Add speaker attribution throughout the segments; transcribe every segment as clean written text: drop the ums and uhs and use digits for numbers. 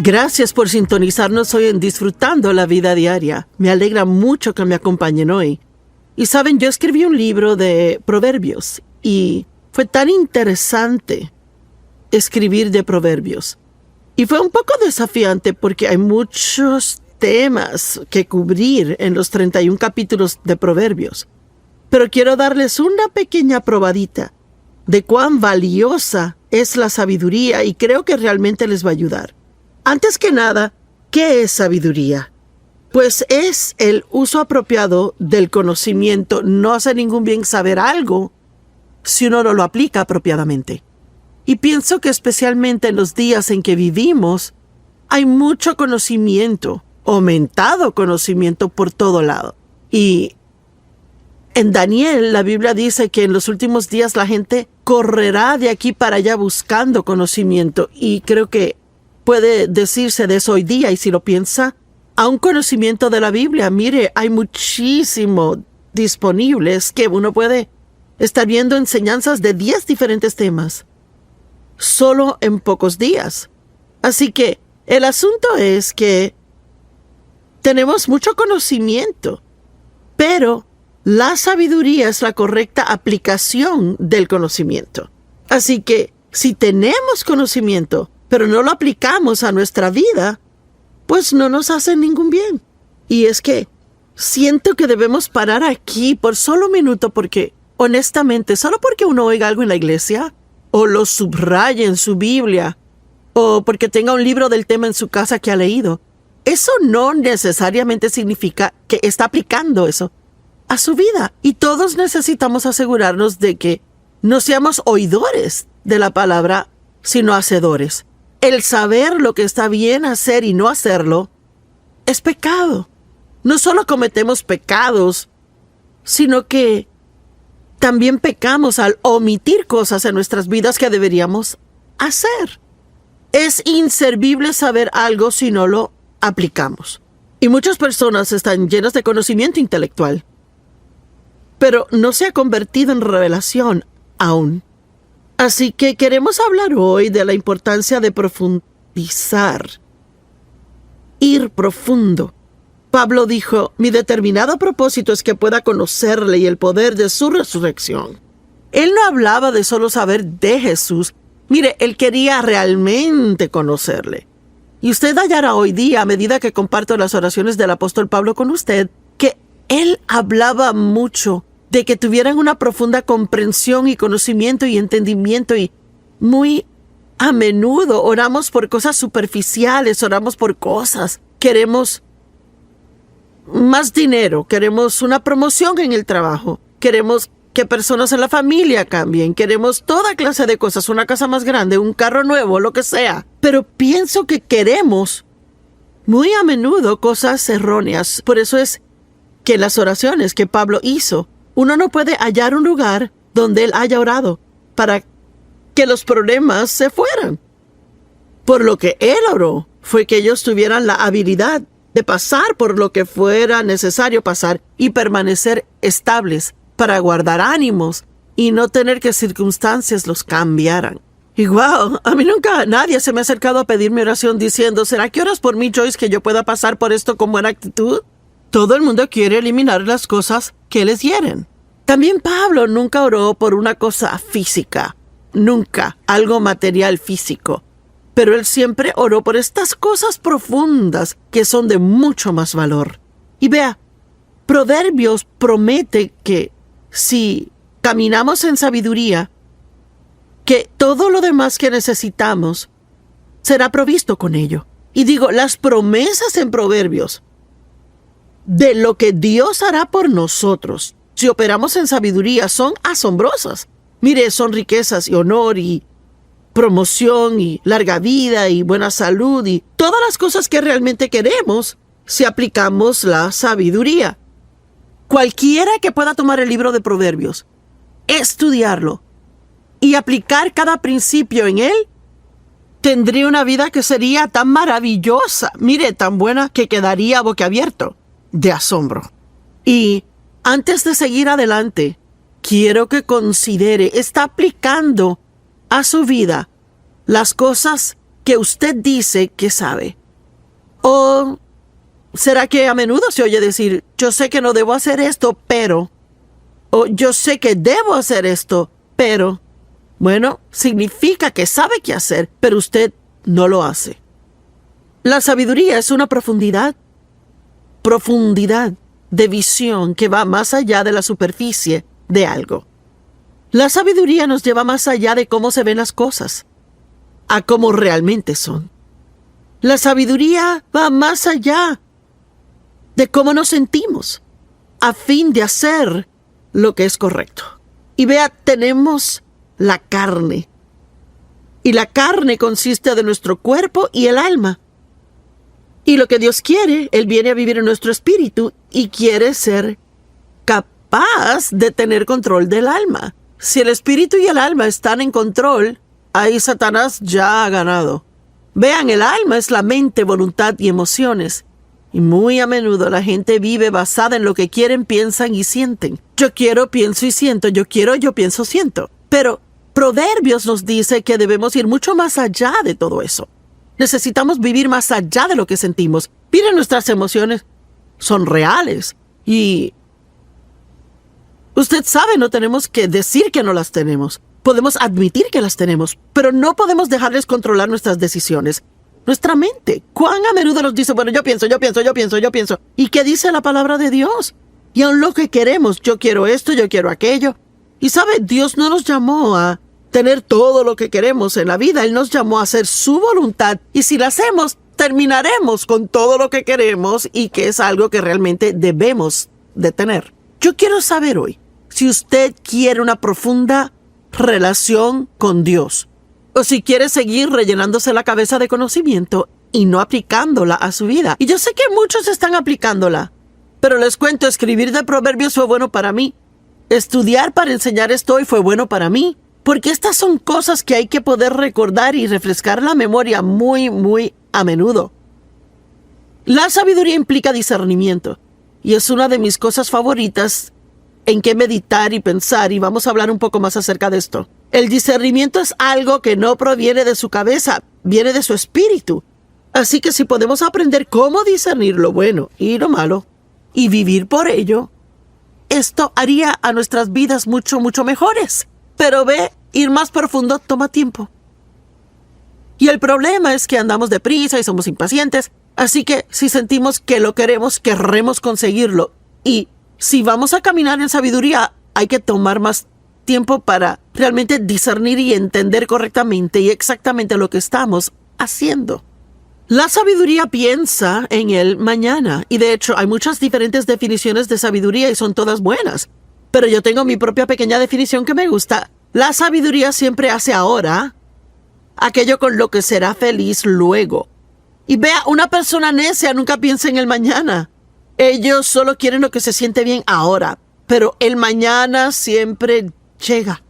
Speaker 1: Gracias por sintonizarnos hoy en Disfrutando la Vida Diaria. Me alegra mucho que me acompañen hoy. Y saben, yo escribí un libro de proverbios y fue tan interesante escribir de proverbios. Y fue un poco desafiante porque hay muchos temas que cubrir en los 31 capítulos de proverbios. Pero quiero darles una pequeña probadita de cuán valiosa es la sabiduría y creo que realmente les va a ayudar. Antes que nada, ¿qué es sabiduría? Pues es el uso apropiado del conocimiento. No hace ningún bien saber algo si uno no lo aplica apropiadamente. Y pienso que especialmente en los días en que vivimos, hay mucho conocimiento, aumentado conocimiento por todo lado. Y en Daniel, la Biblia dice que en los últimos días la gente correrá de aquí para allá buscando conocimiento. Y creo que puede decirse de eso hoy día, y si lo piensa, a un conocimiento de la Biblia, mire, hay muchísimo disponibles que uno puede estar viendo enseñanzas de 10 diferentes temas, solo en pocos días. Así que el asunto es que tenemos mucho conocimiento, pero la sabiduría es la correcta aplicación del conocimiento. Así que si tenemos conocimiento, pero no lo aplicamos a nuestra vida, pues no nos hace ningún bien. Y es que siento que debemos parar aquí por solo un minuto porque, honestamente, solo porque uno oiga algo en la iglesia, o lo subraye en su Biblia, o porque tenga un libro del tema en su casa que ha leído, eso no necesariamente significa que está aplicando eso a su vida. Y todos necesitamos asegurarnos de que no seamos oidores de la palabra, sino hacedores. El saber lo que está bien hacer y no hacerlo es pecado. No solo cometemos pecados, sino que también pecamos al omitir cosas en nuestras vidas que deberíamos hacer. Es inservible saber algo si no lo aplicamos. Y muchas personas están llenas de conocimiento intelectual, pero no se ha convertido en revelación aún. Así que queremos hablar hoy de la importancia de profundizar, ir profundo. Pablo dijo, mi determinado propósito es que pueda conocerle y el poder de su resurrección. Él no hablaba de solo saber de Jesús. Mire, él quería realmente conocerle. Y usted hallará hoy día, a medida que comparto las oraciones del apóstol Pablo con usted, que él hablaba mucho de que tuvieran una profunda comprensión y conocimiento y entendimiento, y muy a menudo oramos por cosas superficiales, oramos por cosas. Queremos más dinero, queremos una promoción en el trabajo, queremos que personas en la familia cambien, queremos toda clase de cosas, una casa más grande, un carro nuevo, lo que sea. Pero pienso que queremos muy a menudo cosas erróneas. Por eso es que en las oraciones que Pablo hizo, uno no puede hallar un lugar donde él haya orado para que los problemas se fueran. Por lo que él oró fue que ellos tuvieran la habilidad de pasar por lo que fuera necesario pasar y permanecer estables para guardar ánimos y no tener que circunstancias los cambiaran. Y wow, a mí nunca nadie se me ha acercado a pedirme oración diciendo, ¿será que oras por mí, Joyce, que yo pueda pasar por esto con buena actitud? Todo el mundo quiere eliminar las cosas que les hieren. También Pablo nunca oró por una cosa física, nunca algo material físico. Pero él siempre oró por estas cosas profundas que son de mucho más valor. Y vea, Proverbios promete que si caminamos en sabiduría, que todo lo demás que necesitamos será provisto con ello. Y digo, las promesas en Proverbios de lo que Dios hará por nosotros si operamos en sabiduría son asombrosas. Mire, son riquezas y honor y promoción y larga vida y buena salud y todas las cosas que realmente queremos si aplicamos la sabiduría. Cualquiera que pueda tomar el libro de Proverbios, estudiarlo y aplicar cada principio en él, tendría una vida que sería tan maravillosa, mire, tan buena que quedaría boquiabierto de asombro. Y antes de seguir adelante, quiero que considere, ¿está aplicando a su vida las cosas que usted dice que sabe? ¿O será que a menudo se oye decir, yo sé que no debo hacer esto, pero... o yo sé que debo hacer esto, pero... bueno, significa que sabe qué hacer, pero usted no lo hace. La sabiduría es una profundidad de visión que va más allá de la superficie de algo. La sabiduría nos lleva más allá de cómo se ven las cosas, a cómo realmente son. La sabiduría va más allá de cómo nos sentimos, a fin de hacer lo que es correcto. Y vea, tenemos la carne. Y la carne consiste de nuestro cuerpo y el alma. Y lo que Dios quiere, Él viene a vivir en nuestro espíritu y quiere ser capaz de tener control del alma. Si el espíritu y el alma están en control, ahí Satanás ya ha ganado. Vean, el alma es la mente, voluntad y emociones. Y muy a menudo la gente vive basada en lo que quieren, piensan y sienten. Yo quiero, pienso y siento. Yo quiero, yo pienso, siento. Pero Proverbios nos dice que debemos ir mucho más allá de todo eso. Necesitamos vivir más allá de lo que sentimos. Miren, nuestras emociones son reales. Y usted sabe, no tenemos que decir que no las tenemos. Podemos admitir que las tenemos, pero no podemos dejarles controlar nuestras decisiones. Nuestra mente, ¿cuán a menudo nos dice, bueno, yo pienso? ¿Y qué dice la palabra de Dios? Y aun lo que queremos, yo quiero esto, yo quiero aquello. Y sabe, Dios no nos llamó a tener todo lo que queremos en la vida. Él nos llamó a hacer su voluntad. Y si la hacemos, terminaremos con todo lo que queremos y que es algo que realmente debemos de tener. Yo quiero saber hoy si usted quiere una profunda relación con Dios, o si quiere seguir rellenándose la cabeza de conocimiento y no aplicándola a su vida. Y yo sé que muchos están aplicándola, pero les cuento, escribir de Proverbios fue bueno para mí. Estudiar para enseñar esto hoy fue bueno para mí, porque estas son cosas que hay que poder recordar y refrescar la memoria muy a menudo. La sabiduría implica discernimiento, y es una de mis cosas favoritas en que meditar y pensar, y vamos a hablar un poco más acerca de esto. El discernimiento es algo que no proviene de su cabeza, viene de su espíritu. Así que si podemos aprender cómo discernir lo bueno y lo malo, y vivir por ello, esto haría a nuestras vidas mucho mejores. Pero ve, ir más profundo toma tiempo. Y el problema es que andamos deprisa y somos impacientes. Así que si sentimos que lo queremos, querremos conseguirlo. Y si vamos a caminar en sabiduría, hay que tomar más tiempo para realmente discernir y entender correctamente y exactamente lo que estamos haciendo. La sabiduría piensa en el mañana, y de hecho hay muchas diferentes definiciones de sabiduría y son todas buenas. Pero yo tengo mi propia pequeña definición que me gusta. La sabiduría siempre hace ahora aquello con lo que será feliz luego. Y vea, una persona necia nunca piensa en el mañana. Ellos solo quieren lo que se siente bien ahora, pero el mañana siempre llega.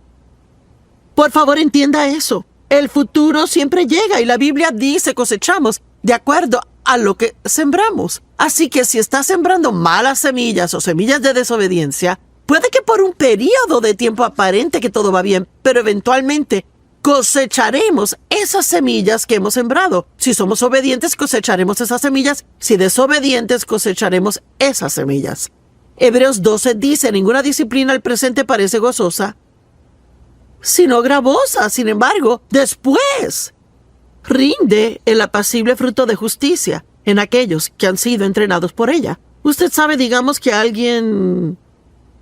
Speaker 1: Por favor, entienda eso. El futuro siempre llega y la Biblia dice cosechamos de acuerdo a lo que sembramos. Así que si está sembrando malas semillas o semillas de desobediencia, puede que por un periodo de tiempo aparente que todo va bien, pero eventualmente cosecharemos esas semillas que hemos sembrado. Si somos obedientes, cosecharemos esas semillas. Si desobedientes, cosecharemos esas semillas. Hebreos 12 dice, ninguna disciplina al presente parece gozosa, sino gravosa. Sin embargo, después rinde el apacible fruto de justicia en aquellos que han sido entrenados por ella. Usted sabe, digamos que alguien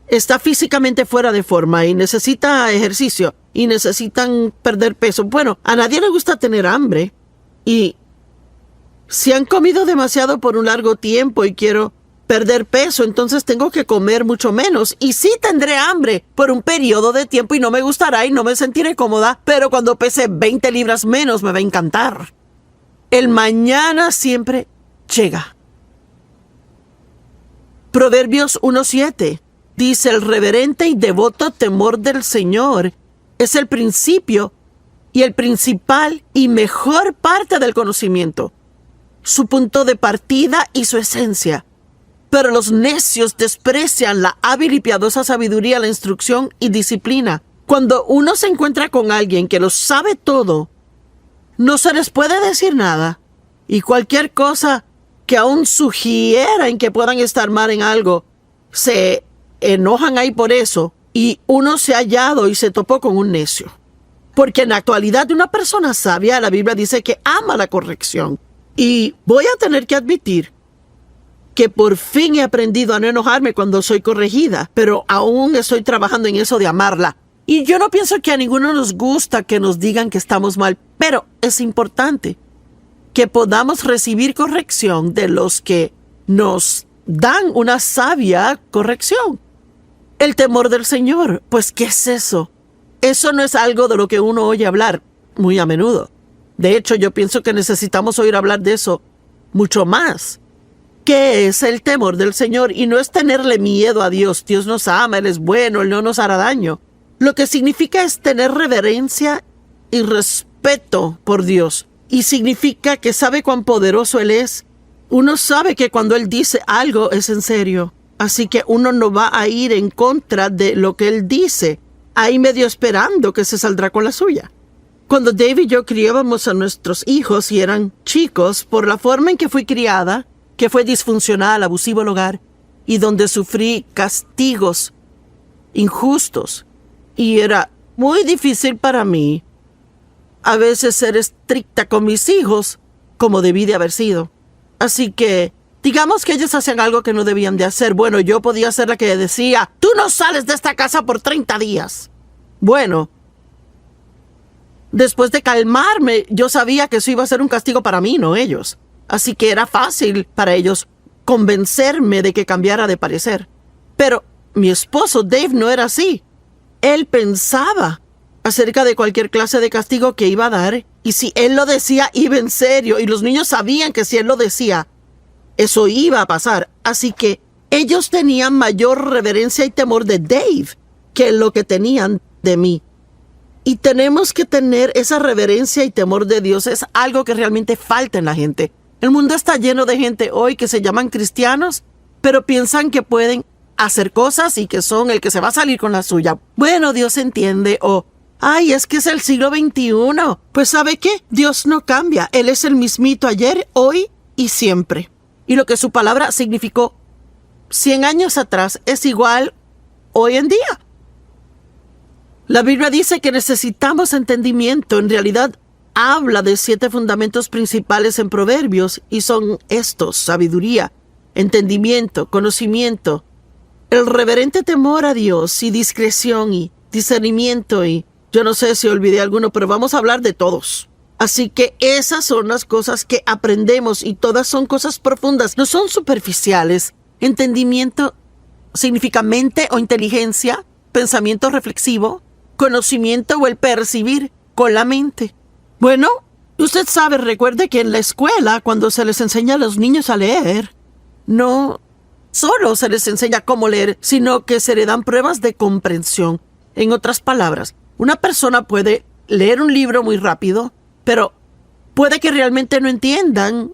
Speaker 1: está físicamente fuera de forma y necesita ejercicio y necesitan perder peso. Bueno, a nadie le gusta tener hambre. Y si han comido demasiado por un largo tiempo y quiero perder peso, entonces tengo que comer mucho menos. Y sí tendré hambre por un periodo de tiempo y no me gustará y no me sentiré cómoda, pero cuando pese 20 libras menos me va a encantar. El mañana siempre llega. Proverbios 1:7 dice, el reverente y devoto temor del Señor es el principio y el principal y mejor parte del conocimiento, su punto de partida y su esencia. Pero los necios desprecian la hábil y piadosa sabiduría, la instrucción y disciplina. Cuando uno se encuentra con alguien que lo sabe todo, no se les puede decir nada, y cualquier cosa que aún sugieren que puedan estar mal en algo, se enojan ahí por eso y uno se ha hallado y se topó con un necio. Porque en la actualidad una persona sabia, la Biblia dice que ama la corrección. Y voy a tener que admitir que por fin he aprendido a no enojarme cuando soy corregida, pero aún estoy trabajando en eso de amarla. Y yo no pienso que a ninguno nos gusta que nos digan que estamos mal, pero es importante que podamos recibir corrección de los que nos dan una sabia corrección. El temor del Señor, pues ¿qué es eso? Eso no es algo de lo que uno oye hablar muy a menudo. De hecho, yo pienso que necesitamos oír hablar de eso mucho más. ¿Qué es el temor del Señor? Y no es tenerle miedo a Dios. Dios nos ama, Él es bueno, Él no nos hará daño. Lo que significa es tener reverencia y respeto por Dios. Y significa que sabe cuán poderoso Él es. Uno sabe que cuando Él dice algo es en serio. Así que uno no va a ir en contra de lo que Él dice, ahí medio esperando que se saldrá con la suya. Cuando Dave y yo criábamos a nuestros hijos y eran chicos, por la forma en que fui criada, que fue disfuncional, abusivo el hogar, y donde sufrí castigos injustos, y era muy difícil para mí a veces ser estricta con mis hijos como debí de haber sido. Así que, digamos que ellos hacían algo que no debían de hacer. Bueno, yo podía ser la que decía, tú no sales de esta casa por 30 días. Bueno, después de calmarme, yo sabía que eso iba a ser un castigo para mí, no ellos. Así que era fácil para ellos convencerme de que cambiara de parecer. Pero mi esposo Dave no era así. Él pensaba acerca de cualquier clase de castigo que iba a dar, y si él lo decía, iba en serio, y los niños sabían que si él lo decía, eso iba a pasar. Así que ellos tenían mayor reverencia y temor de Dave que lo que tenían de mí. Y tenemos que tener esa reverencia y temor de Dios. Es algo que realmente falta en la gente. El mundo está lleno de gente hoy que se llaman cristianos, pero piensan que pueden hacer cosas y que son el que se va a salir con la suya. Bueno, Dios entiende, o ay, es que es el siglo XXI. Pues ¿sabe qué? Dios no cambia. Él es el mismito ayer, hoy y siempre. Y lo que su palabra significó 100 años atrás es igual hoy en día. La Biblia dice que necesitamos entendimiento. En realidad, habla de 7 fundamentos principales en Proverbios y son estos: sabiduría, entendimiento, conocimiento, el reverente temor a Dios y discreción y discernimiento, y yo no sé si olvidé alguno, pero vamos a hablar de todos. Así que esas son las cosas que aprendemos y todas son cosas profundas, no son superficiales. Entendimiento significa mente o inteligencia, pensamiento reflexivo, conocimiento o el percibir con la mente. Bueno, usted sabe, recuerde que en la escuela, cuando se les enseña a los niños a leer, no solo se les enseña cómo leer, sino que se le dan pruebas de comprensión. En otras palabras, una persona puede leer un libro muy rápido, pero puede que realmente no entiendan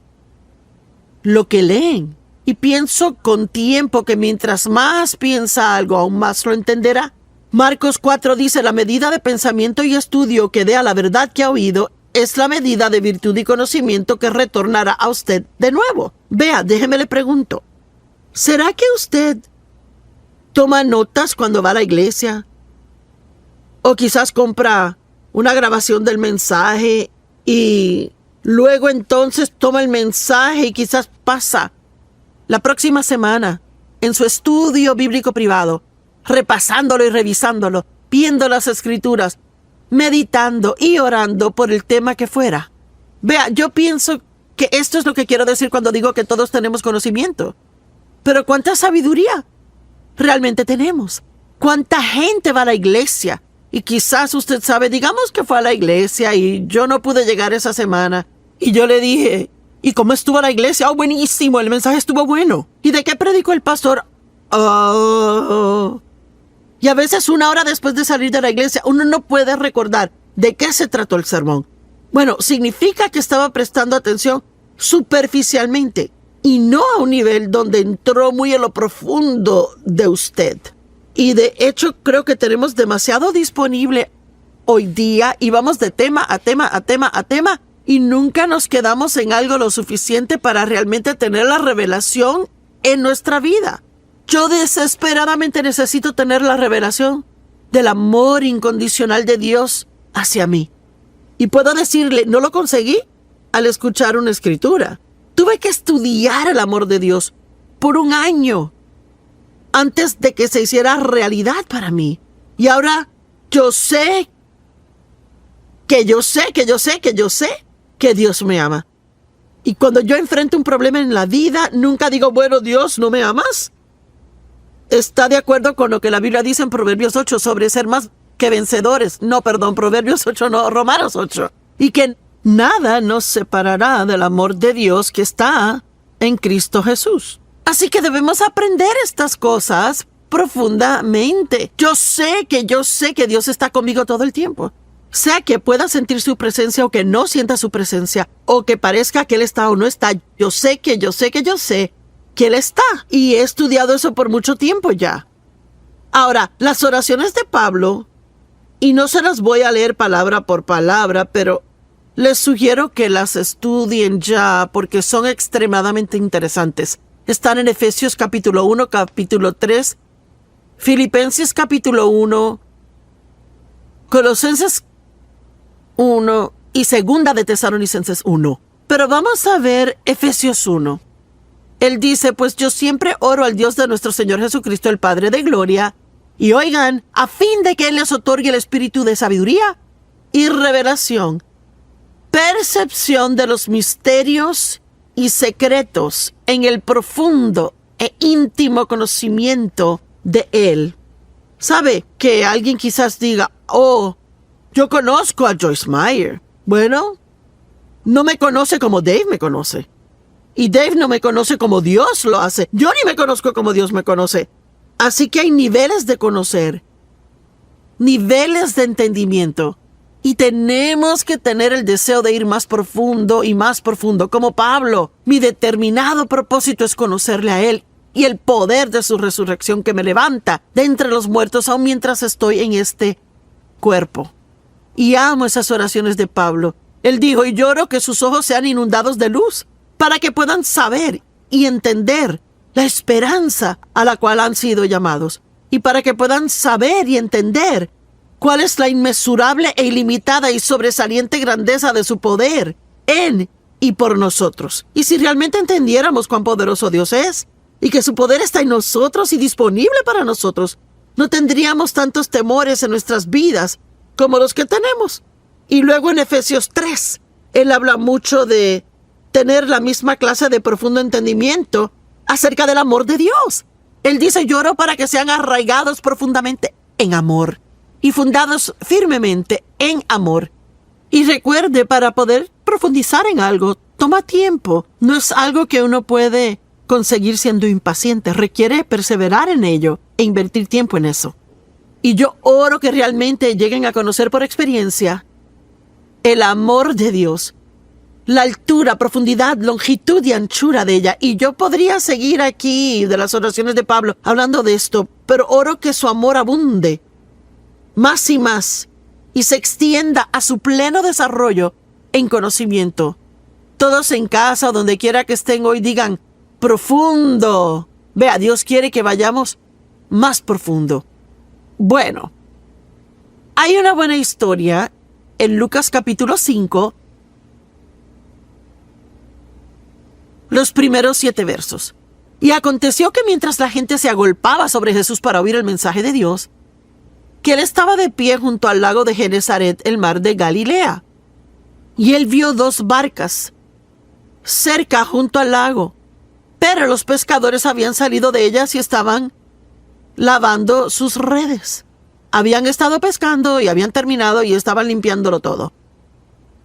Speaker 1: lo que leen. Y pienso con tiempo que mientras más piensa algo, aún más lo entenderá. Marcos 4 dice, la medida de pensamiento y estudio que dé a la verdad que ha oído es la medida de virtud y conocimiento que retornará a usted de nuevo. Vea, déjeme le pregunto, ¿será que usted toma notas cuando va a la iglesia? O quizás compra una grabación del mensaje y luego entonces toma el mensaje y quizás pasa la próxima semana en su estudio bíblico privado, repasándolo y revisándolo, viendo las escrituras, meditando y orando por el tema que fuera. Vea, yo pienso que esto es lo que quiero decir cuando digo que todos tenemos conocimiento. Pero ¿cuánta sabiduría realmente tenemos? ¿Cuánta gente va a la iglesia? Y quizás usted sabe, digamos que fue a la iglesia y yo no pude llegar esa semana. Y yo le dije, ¿y cómo estuvo la iglesia? Oh, buenísimo, el mensaje estuvo bueno. ¿Y de qué predicó el pastor? Oh. Y a veces 1 hora después de salir de la iglesia, uno no puede recordar de qué se trató el sermón. Bueno, significa que estaba prestando atención superficialmente y no a un nivel donde entró muy en lo profundo de usted. Y de hecho creo que tenemos demasiado disponible hoy día y vamos de tema a tema a tema a tema Y nunca nos quedamos en algo lo suficiente para realmente tener la revelación en nuestra vida. Yo desesperadamente necesito tener la revelación del amor incondicional de Dios hacia mí. Y puedo decirle, no lo conseguí al escuchar una escritura. Tuve que estudiar el amor de Dios por 1 año antes de que se hiciera realidad para mí. Y ahora yo sé que Dios me ama. Y cuando yo enfrento un problema en la vida, nunca digo, bueno, Dios, ¿no me amas? Está de acuerdo con lo que la Biblia dice en Proverbios 8 sobre ser más que vencedores. No, perdón, Proverbios 8 no, Romanos 8. Y que nada nos separará del amor de Dios que está en Cristo Jesús. Así que debemos aprender estas cosas profundamente. Yo sé que Dios está conmigo todo el tiempo. Sea que pueda sentir su presencia o que no sienta su presencia, o que parezca que Él está o no está, yo sé que Él está. Y he estudiado eso por mucho tiempo ya. Ahora, las oraciones de Pablo, y no se las voy a leer palabra por palabra, pero les sugiero que las estudien ya porque son extremadamente interesantes. Están en Efesios capítulo 1, capítulo 3, Filipenses capítulo 1, Colosenses 1 y Segunda de Tesalonicenses 1. Pero vamos a ver Efesios 1. Él dice, pues yo siempre oro al Dios de nuestro Señor Jesucristo, el Padre de Gloria, y oigan, a fin de que Él les otorgue el espíritu de sabiduría y revelación, percepción de los misterios y secretos en el profundo e íntimo conocimiento de Él. ¿Sabe? Que alguien quizás diga, oh, yo conozco a Joyce Meyer. Bueno, no me conoce como Dave me conoce. Y Dave no me conoce como Dios lo hace. Yo ni me conozco como Dios me conoce. Así que hay niveles de conocer, niveles de entendimiento. Y tenemos que tener el deseo de ir más profundo y más profundo. Como Pablo, mi determinado propósito es conocerle a Él y el poder de su resurrección que me levanta de entre los muertos aun mientras estoy en este cuerpo. Y amo esas oraciones de Pablo. Él dijo, y lloro que sus ojos sean inundados de luz, para que puedan saber y entender la esperanza a la cual han sido llamados, y para que puedan saber y entender cuál es la inmesurable e ilimitada y sobresaliente grandeza de su poder en y por nosotros. Y si realmente entendiéramos cuán poderoso Dios es, y que su poder está en nosotros y disponible para nosotros, no tendríamos tantos temores en nuestras vidas como los que tenemos. Y luego en Efesios 3, él habla mucho de tener la misma clase de profundo entendimiento acerca del amor de Dios. Él dice, lloro para que sean arraigados profundamente en amor y fundados firmemente en amor. Y recuerde, para poder profundizar en algo, toma tiempo. No es algo que uno puede conseguir siendo impaciente. Requiere perseverar en ello e invertir tiempo en eso. Y yo oro que realmente lleguen a conocer por experiencia el amor de Dios, la altura, profundidad, longitud y anchura de ella. Y yo podría seguir aquí de las oraciones de Pablo hablando de esto, pero oro que su amor abunde más y más y se extienda a su pleno desarrollo en conocimiento. Todos en casa o donde quiera que estén hoy digan, profundo. Vea, Dios quiere que vayamos más profundo. Bueno, hay una buena historia en Lucas capítulo 5, los primeros 7 versos. Y aconteció que mientras la gente se agolpaba sobre Jesús para oír el mensaje de Dios, que él estaba de pie junto al lago de Genezaret, el mar de Galilea. Y él vio 2 barcas cerca junto al lago, pero los pescadores habían salido de ellas y estaban lavando sus redes. Habían estado pescando y habían terminado y estaban limpiándolo todo.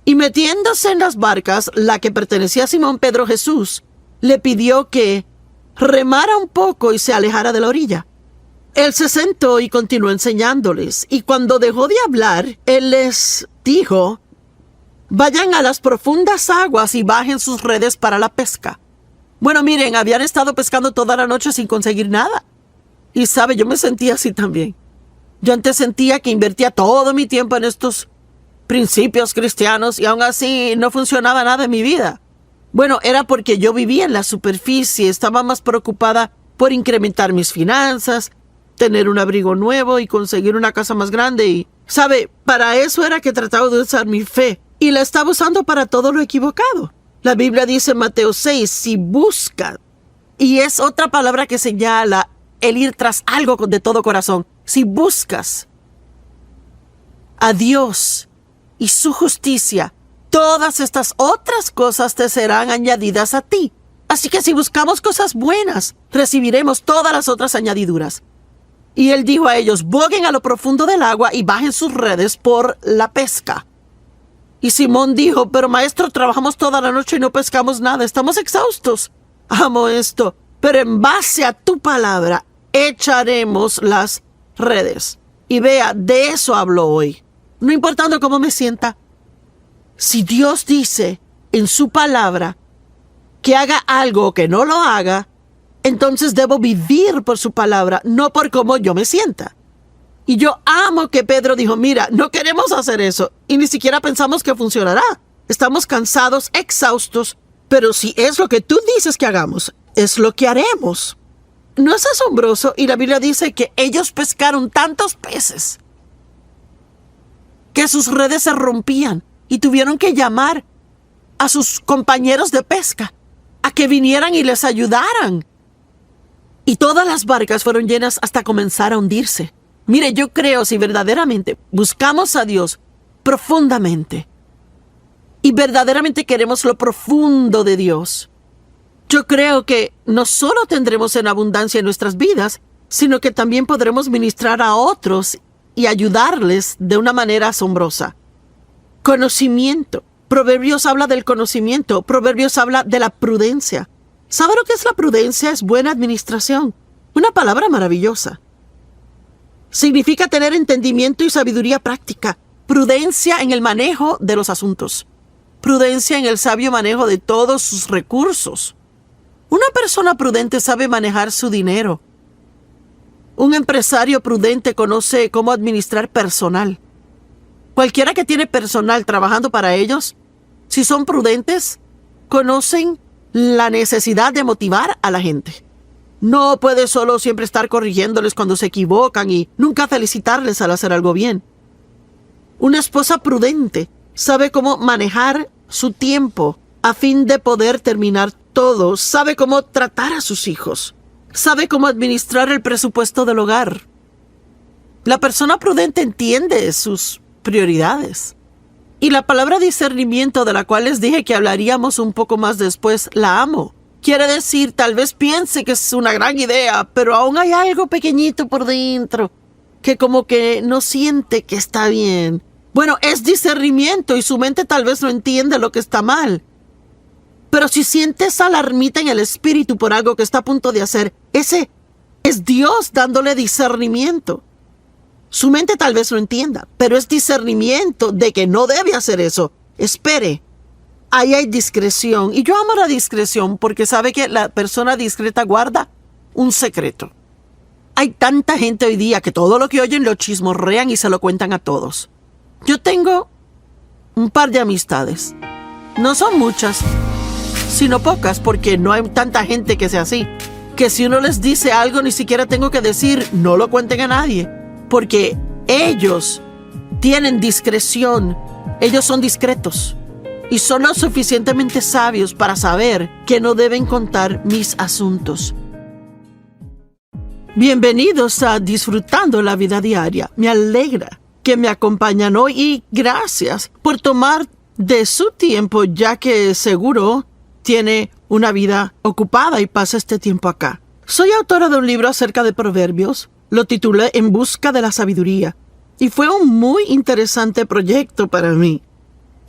Speaker 1: Y metiéndose en las barcas, la que pertenecía a Simón Pedro, Jesús le pidió que remara un poco y se alejara de la orilla. Él se sentó y continuó enseñándoles, y cuando dejó de hablar, él les dijo, vayan a las profundas aguas y bajen sus redes para la pesca. Bueno, miren, habían estado pescando toda la noche sin conseguir nada. Y sabe, yo me sentía así también. Yo antes sentía que invertía todo mi tiempo en estos principios cristianos y aún así no funcionaba nada en mi vida. Bueno, era porque yo vivía en la superficie, estaba más preocupada por incrementar mis finanzas, tener un abrigo nuevo y conseguir una casa más grande y, ¿sabe? Para eso era que trataba de usar mi fe y la estaba usando para todo lo equivocado. La Biblia dice en Mateo 6, si buscan, y es otra palabra que señala el ir tras algo de todo corazón. Si buscas a Dios y su justicia, todas estas otras cosas te serán añadidas a ti. Así que si buscamos cosas buenas, recibiremos todas las otras añadiduras. Y él dijo a ellos, boguen a lo profundo del agua y bajen sus redes por la pesca. Y Simón dijo, pero maestro, trabajamos toda la noche y no pescamos nada, estamos exhaustos. Amo esto, pero en base a tu palabra echaremos las redes. Y vea, de eso hablo hoy. No importando cómo me sienta, si Dios dice en su palabra que haga algo o que no lo haga, entonces debo vivir por su palabra, no por cómo yo me sienta. Y yo amo que Pedro dijo, mira, no queremos hacer eso y ni siquiera pensamos que funcionará. Estamos cansados, exhaustos, pero si es lo que tú dices que hagamos, es lo que haremos. ¿No es asombroso? Y la Biblia dice que ellos pescaron tantos peces que sus redes se rompían y tuvieron que llamar a sus compañeros de pesca a que vinieran y les ayudaran. Y todas las barcas fueron llenas hasta comenzar a hundirse. Mire, yo creo si verdaderamente buscamos a Dios profundamente y verdaderamente queremos lo profundo de Dios, yo creo que no solo tendremos en abundancia en nuestras vidas, sino que también podremos ministrar a otros y ayudarles de una manera asombrosa. Conocimiento. Proverbios habla del conocimiento. Proverbios habla de la prudencia. ¿Sabe lo que es la prudencia? Es buena administración. Una palabra maravillosa. Significa tener entendimiento y sabiduría práctica. Prudencia en el manejo de los asuntos. Prudencia en el sabio manejo de todos sus recursos. Una persona prudente sabe manejar su dinero. Un empresario prudente conoce cómo administrar personal. Cualquiera que tiene personal trabajando para ellos, si son prudentes, conocen la necesidad de motivar a la gente. No puede solo siempre estar corrigiéndoles cuando se equivocan y nunca felicitarles al hacer algo bien. Una esposa prudente sabe cómo manejar su tiempo a fin de poder terminar todo, sabe cómo tratar a sus hijos, sabe cómo administrar el presupuesto del hogar. La persona prudente entiende sus prioridades. Y la palabra discernimiento, de la cual les dije que hablaríamos un poco más después, la amo. Quiere decir, tal vez piense que es una gran idea, pero aún hay algo pequeñito por dentro que como que no siente que está bien. Bueno, es discernimiento y su mente tal vez no entiende lo que está mal. Pero si sientes alarmita en el espíritu por algo que está a punto de hacer, ese es Dios dándole discernimiento. Su mente tal vez lo entienda, pero es discernimiento de que no debe hacer eso. Espere. Ahí hay discreción. Y yo amo la discreción porque sabe que la persona discreta guarda un secreto. Hay tanta gente hoy día que todo lo que oyen lo chismorrean y se lo cuentan a todos. Yo tengo un par de amistades. No son muchas, sino pocas, porque no hay tanta gente que sea así. Que si uno les dice algo, ni siquiera tengo que decir, no lo cuenten a nadie. Porque ellos tienen discreción. Ellos son discretos. Y son lo suficientemente sabios para saber que no deben contar mis asuntos. Bienvenidos a Disfrutando la Vida Diaria. Me alegra que me acompañan hoy y gracias por tomar de su tiempo, ya que seguro tiene una vida ocupada y pasa este tiempo acá. Soy autora de un libro acerca de proverbios. Lo titulé En busca de la sabiduría y fue un muy interesante proyecto para mí.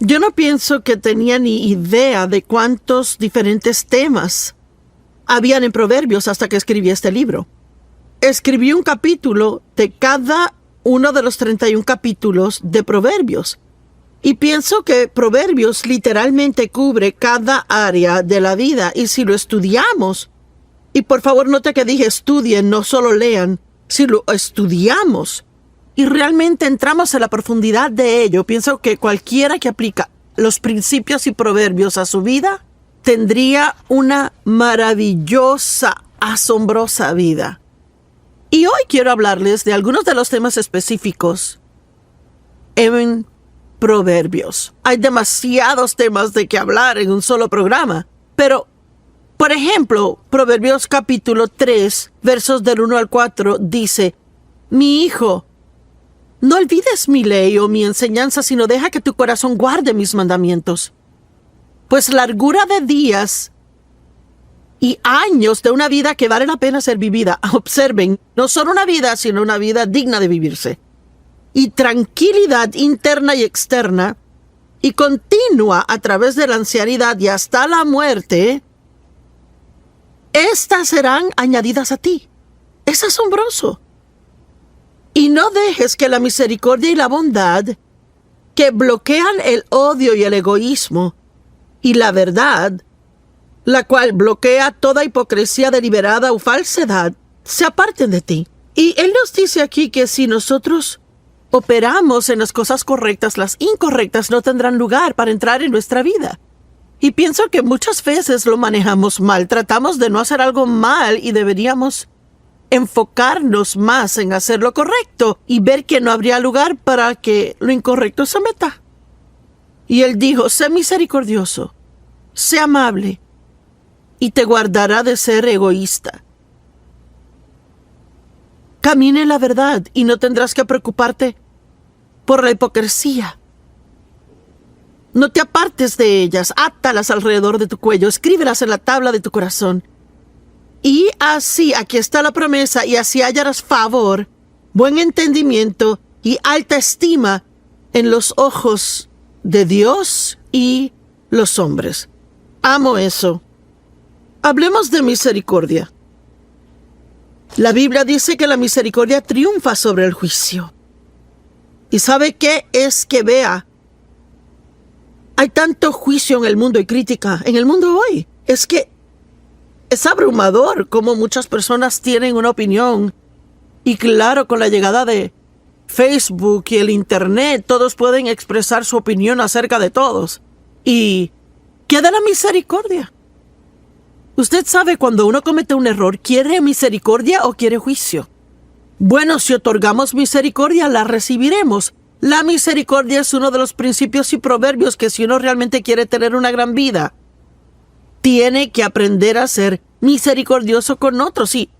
Speaker 1: Yo no pienso que tenía ni idea de cuántos diferentes temas habían en Proverbios hasta que escribí este libro. Escribí un capítulo de cada uno de los 31 capítulos de Proverbios. Y pienso que Proverbios literalmente cubre cada área de la vida. Y si lo estudiamos, y por favor note que dije estudien, no solo lean, si lo estudiamos y realmente entramos en la profundidad de ello, pienso que cualquiera que aplica los principios y proverbios a su vida tendría una maravillosa, asombrosa vida. Y hoy quiero hablarles de algunos de los temas específicos en Proverbios. Hay demasiados temas de que hablar en un solo programa, pero, por ejemplo, Proverbios capítulo 3, versos del 1 al 4, dice: Mi hijo, no olvides mi ley o mi enseñanza, sino deja que tu corazón guarde mis mandamientos. Pues largura de días y años de una vida que vale la pena ser vivida. Observen, no solo una vida, sino una vida digna de vivirse. Y tranquilidad interna y externa, y continua a través de la ancianidad y hasta la muerte, estas serán añadidas a ti. Es asombroso. Y no dejes que la misericordia y la bondad, que bloquean el odio y el egoísmo, y la verdad, la cual bloquea toda hipocresía deliberada o falsedad, se aparten de ti. Y Él nos dice aquí que si nosotros operamos en las cosas correctas, las incorrectas no tendrán lugar para entrar en nuestra vida. Y pienso que muchas veces lo manejamos mal. Tratamos de no hacer algo mal y deberíamos enfocarnos más en hacer lo correcto y ver que no habría lugar para que lo incorrecto se meta. Y Él dijo: sé misericordioso, sé amable, y te guardará de ser egoísta. Camina en la verdad y no tendrás que preocuparte por la hipocresía. No te apartes de ellas, átalas alrededor de tu cuello, escríbelas en la tabla de tu corazón. Y así, aquí está la promesa, y así hallarás favor, buen entendimiento y alta estima en los ojos de Dios y los hombres. Amo eso. Hablemos de misericordia. La Biblia dice que la misericordia triunfa sobre el juicio. ¿Y sabe qué es que vea? Hay tanto juicio en el mundo y crítica en el mundo hoy. Es que es abrumador cómo muchas personas tienen una opinión. Y claro, con la llegada de Facebook y el Internet, todos pueden expresar su opinión acerca de todos. ¿Y qué de la misericordia? Usted sabe, cuando uno comete un error, ¿quiere misericordia o quiere juicio? Bueno, si otorgamos misericordia, la recibiremos. La misericordia es uno de los principios y proverbios que, si uno realmente quiere tener una gran vida, tiene que aprender a ser misericordioso con otros. Y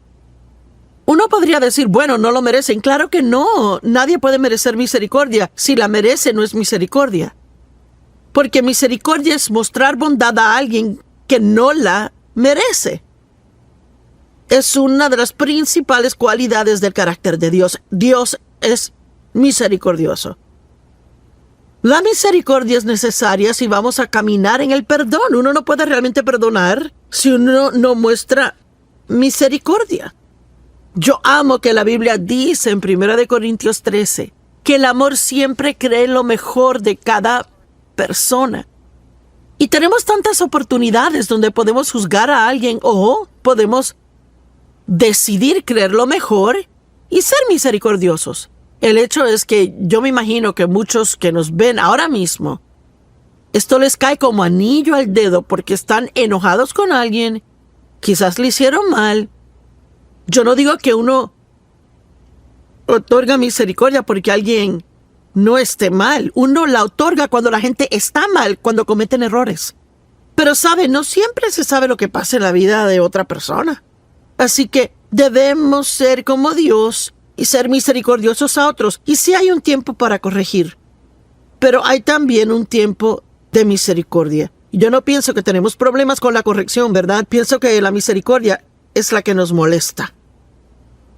Speaker 1: uno podría decir, bueno, no lo merecen. Claro que no. Nadie puede merecer misericordia. Si la merece, no es misericordia. Porque misericordia es mostrar bondad a alguien que no la merece. Es una de las principales cualidades del carácter de Dios. Dios es misericordioso. La misericordia es necesaria si vamos a caminar en el perdón. Uno no puede realmente perdonar si uno no muestra misericordia. Yo amo que la Biblia dice en 1 Corintios 13 que el amor siempre cree lo mejor de cada persona. Y tenemos tantas oportunidades donde podemos juzgar a alguien o podemos decidir creer lo mejor y ser misericordiosos. El hecho es que yo me imagino que muchos que nos ven ahora mismo, esto les cae como anillo al dedo porque están enojados con alguien, quizás le hicieron mal. Yo no digo que uno otorga misericordia porque alguien no esté mal. Uno la otorga cuando la gente está mal, cuando cometen errores. Pero sabe, no siempre se sabe lo que pasa en la vida de otra persona. Así que debemos ser como Dios y ser misericordiosos a otros. Y sí hay un tiempo para corregir, pero hay también un tiempo de misericordia. Yo no pienso que tenemos problemas con la corrección, ¿verdad? Pienso que la misericordia es la que nos molesta.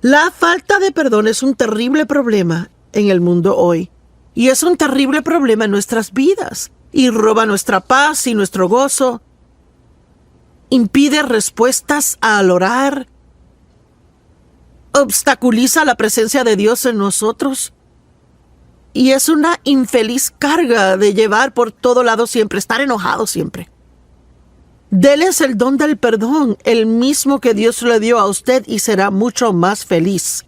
Speaker 1: La falta de perdón es un terrible problema en el mundo hoy. Y es un terrible problema en nuestras vidas. Y roba nuestra paz y nuestro gozo. Impide respuestas al orar. Obstaculiza la presencia de Dios en nosotros. Y es una infeliz carga de llevar por todo lado siempre, estar enojado siempre. Déles el don del perdón, el mismo que Dios le dio a usted, y será mucho más feliz.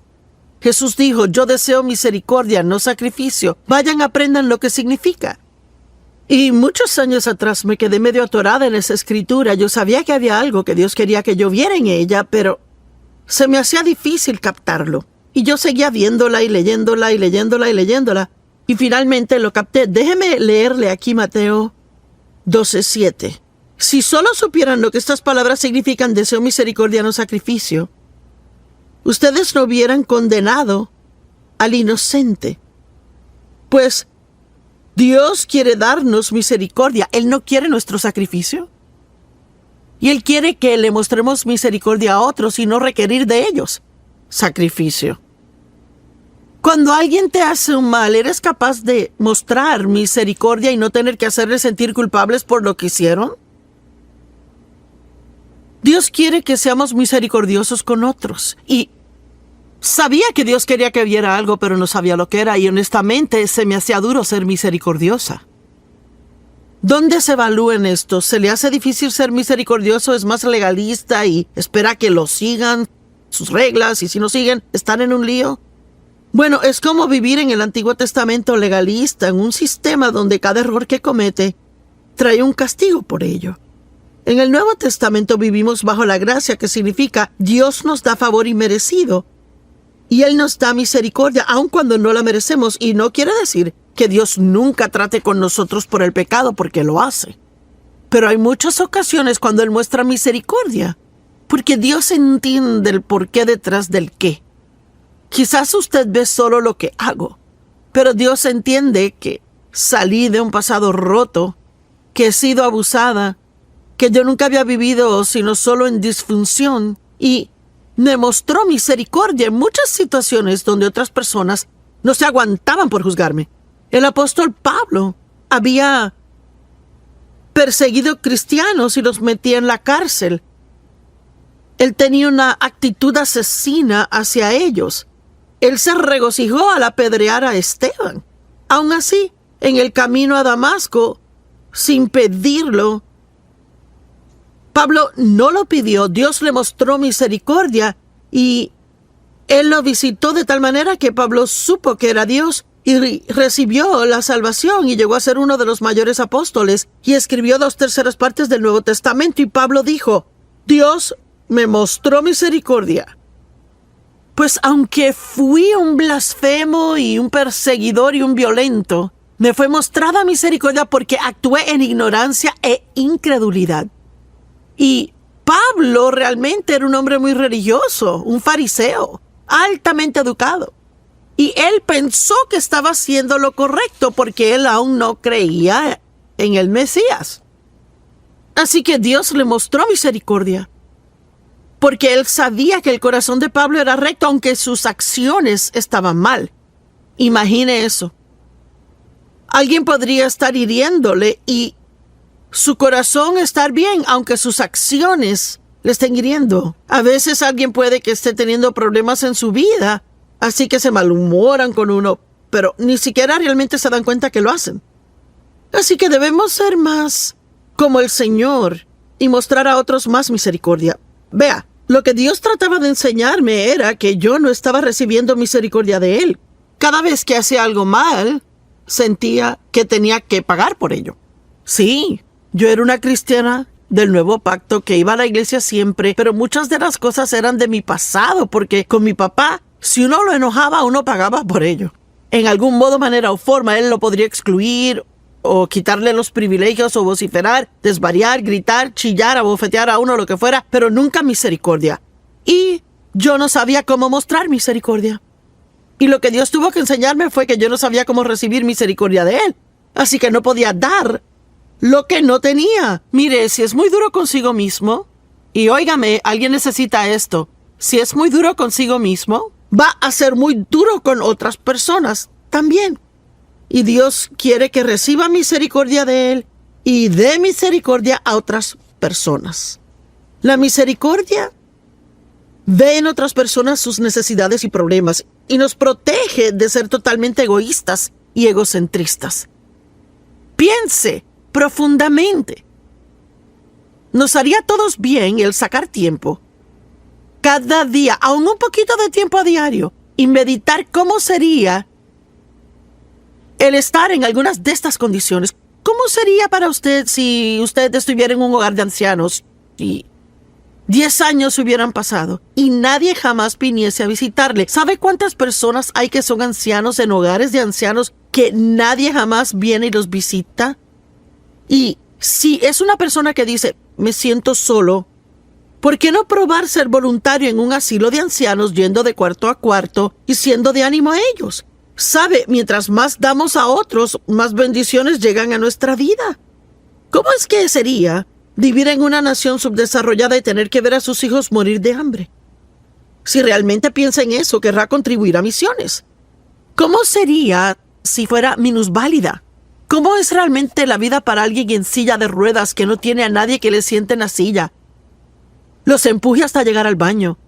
Speaker 1: Jesús dijo, yo deseo misericordia, no sacrificio. Vayan, aprendan lo que significa. Y muchos años atrás me quedé medio atorada en esa escritura. Yo sabía que había algo que Dios quería que yo viera en ella, pero se me hacía difícil captarlo. Y yo seguía viéndola y leyéndola y leyéndola y leyéndola. Y finalmente lo capté. Déjeme leerle aquí Mateo 12:7. Si solo supieran lo que estas palabras significan, deseo misericordia, no sacrificio, ustedes no hubieran condenado al inocente. Pues Dios quiere darnos misericordia. Él no quiere nuestro sacrificio. Y Él quiere que le mostremos misericordia a otros y no requerir de ellos sacrificio. Cuando alguien te hace un mal, ¿eres capaz de mostrar misericordia y no tener que hacerles sentir culpables por lo que hicieron? Dios quiere que seamos misericordiosos con otros. Y sabía que Dios quería que viera algo, pero no sabía lo que era. Y honestamente se me hacía duro ser misericordiosa. ¿Dónde se evalúa en esto? ¿Se le hace difícil ser misericordioso? ¿Es más legalista y espera que lo sigan sus reglas? Y si no siguen, ¿están en un lío? Bueno, es como vivir en el Antiguo Testamento legalista, en un sistema donde cada error que comete trae un castigo por ello. En el Nuevo Testamento vivimos bajo la gracia, que significa Dios nos da favor inmerecido y Él nos da misericordia aun cuando no la merecemos. Y no quiere decir que Dios nunca trate con nosotros por el pecado, porque lo hace. Pero hay muchas ocasiones cuando Él muestra misericordia, porque Dios entiende el porqué detrás del qué. Quizás usted ve solo lo que hago, pero Dios entiende que salí de un pasado roto, que he sido abusada, que yo nunca había vivido sino solo en disfunción, y me mostró misericordia en muchas situaciones donde otras personas no se aguantaban por juzgarme. El apóstol Pablo había perseguido cristianos y los metía en la cárcel. Él tenía una actitud asesina hacia ellos. Él se regocijó al apedrear a Esteban. Aún así, en el camino a Damasco, sin pedirlo, Pablo no lo pidió. Dios le mostró misericordia y Él lo visitó de tal manera que Pablo supo que era Dios y recibió la salvación y llegó a ser uno de los mayores apóstoles y escribió 2/3 partes del Nuevo Testamento. Y Pablo dijo, Dios me mostró misericordia. Pues aunque fui un blasfemo y un perseguidor y un violento, me fue mostrada misericordia porque actué en ignorancia e incredulidad. Y Pablo realmente era un hombre muy religioso, un fariseo, altamente educado. Y él pensó que estaba haciendo lo correcto porque él aún no creía en el Mesías. Así que Dios le mostró misericordia, porque él sabía que el corazón de Pablo era recto, aunque sus acciones estaban mal. Imagine eso. Alguien podría estar hiriéndole y su corazón estar bien, aunque sus acciones le estén hiriendo. A veces alguien puede que esté teniendo problemas en su vida, así que se malhumoran con uno, pero ni siquiera realmente se dan cuenta que lo hacen. Así que debemos ser más como el Señor y mostrar a otros más misericordia. Vea, lo que Dios trataba de enseñarme era que yo no estaba recibiendo misericordia de Él. Cada vez que hacía algo mal, sentía que tenía que pagar por ello. Sí, yo era una cristiana del Nuevo Pacto que iba a la iglesia siempre, pero muchas de las cosas eran de mi pasado, porque con mi papá, si uno lo enojaba, uno pagaba por ello. En algún modo, manera o forma, él lo podría excluir o quitarle los privilegios o vociferar, desvariar, gritar, chillar, abofetear a uno, lo que fuera, pero nunca misericordia. Y yo no sabía cómo mostrar misericordia. Y lo que Dios tuvo que enseñarme fue que yo no sabía cómo recibir misericordia de Él. Así que no podía dar lo que no tenía. Mire, si es muy duro consigo mismo, y óigame, alguien necesita esto, si es muy duro consigo mismo, va a ser muy duro con otras personas también. Y Dios quiere que reciba misericordia de Él y dé misericordia a otras personas. La misericordia ve en otras personas sus necesidades y problemas y nos protege de ser totalmente egoístas y egocentristas. Piense profundamente. Nos haría a todos bien el sacar tiempo, cada día, aún un poquito de tiempo a diario, y meditar cómo sería el estar en algunas de estas condiciones. ¿Cómo sería para usted si usted estuviera en un hogar de ancianos y 10 años hubieran pasado y nadie jamás viniese a visitarle? ¿Sabe cuántas personas hay que son ancianos en hogares de ancianos que nadie jamás viene y los visita? Y si es una persona que dice, me siento solo, ¿por qué no probar ser voluntario en un asilo de ancianos, yendo de cuarto a cuarto y siendo de ánimo a ellos? Sabe, mientras más damos a otros, más bendiciones llegan a nuestra vida. ¿Cómo es que sería vivir en una nación subdesarrollada y tener que ver a sus hijos morir de hambre? Si realmente piensa en eso, querrá contribuir a misiones. ¿Cómo sería si fuera minusválida? ¿Cómo es realmente la vida para alguien en silla de ruedas que no tiene a nadie que le siente en la silla? Los empuje hasta llegar al baño,